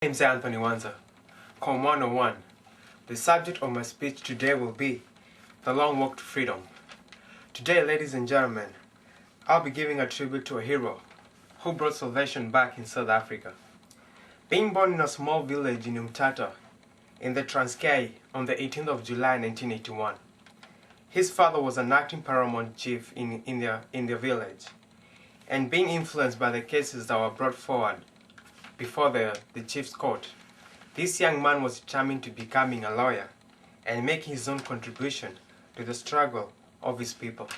My name is Anthony Wanza. Com 101. The subject of my speech today will be the long walk to freedom. Today, ladies and gentlemen, I'll be giving a tribute to a hero who brought salvation back in South Africa. Being born in a small village in Umtata, in the Transkei on the 18th of July 1981, his father was an acting paramount chief in the village, and being influenced by the cases that were brought forward before the chief's court, this young man was determined to becoming a lawyer and making his own contribution to the struggle of his people.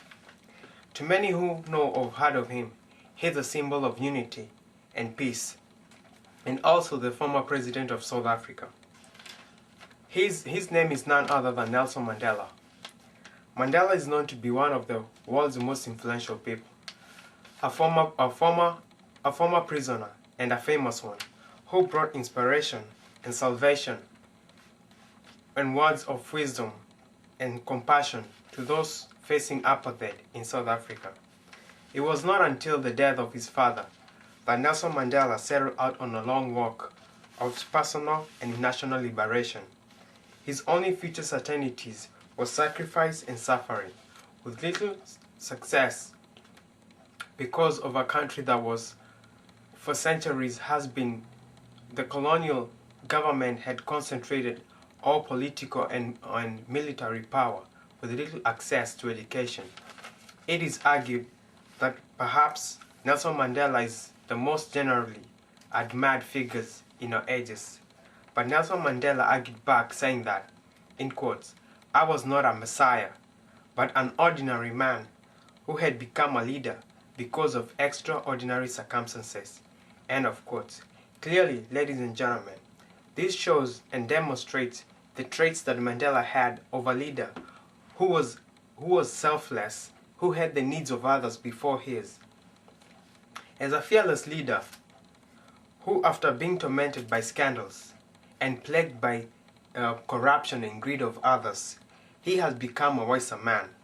To many who know or heard of him, he is a symbol of unity and peace, and also the former president of South Africa. His name is none other than Nelson Mandela. Mandela is known to be one of the world's most influential people, a former prisoner and a famous one, who brought inspiration and salvation and words of wisdom and compassion to those facing apartheid in South Africa. It was not until the death of his father that Nelson Mandela set out on a long walk of personal and national liberation. His only future certainties was sacrifice and suffering, with little success because of a country that was, for centuries, has been the colonial government had concentrated all political and military power with little access to education. It is argued that perhaps Nelson Mandela is the most generally admired figure in our ages. But Nelson Mandela argued back, saying that, in quotes, "I was not a messiah, but an ordinary man who had become a leader because of extraordinary circumstances." End of quotes. Clearly, ladies and gentlemen, this shows and demonstrates the traits that Mandela had of a leader who was selfless, who had the needs of others before his. As a fearless leader, who after being tormented by scandals and plagued by corruption and greed of others, he has become a wiser man.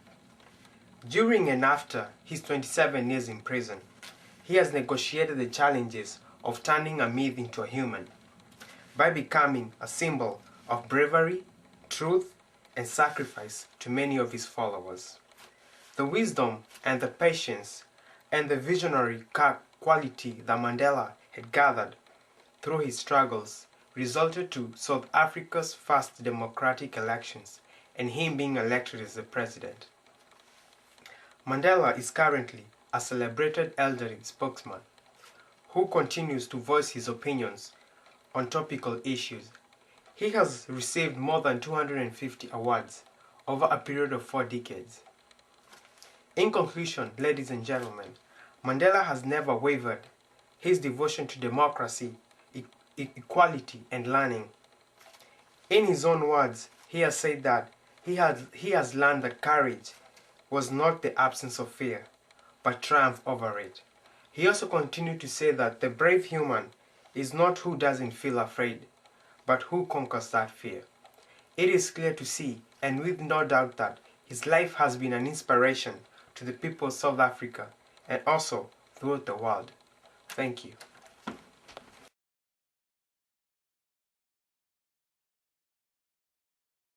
During and after his 27 years in prison, he has negotiated the challenges of turning a myth into a human by becoming a symbol of bravery, truth, and sacrifice to many of his followers. The wisdom and the patience and the visionary quality that Mandela had gathered through his struggles resulted to South Africa's first democratic elections and him being elected as the president. Mandela is currently a celebrated elderly spokesman who continues to voice his opinions on topical issues. He has received more than 250 awards over a period of 4 decades. In conclusion, ladies and gentlemen, Mandela has never wavered his devotion to democracy, equality, and learning. In his own words, he has said that he has learned that courage was not the absence of fear, but triumph over it. He also continued to say that the brave human is not who doesn't feel afraid, but who conquers that fear. It is clear to see, and with no doubt, that his life has been an inspiration to the people of South Africa and also throughout the world. Thank you.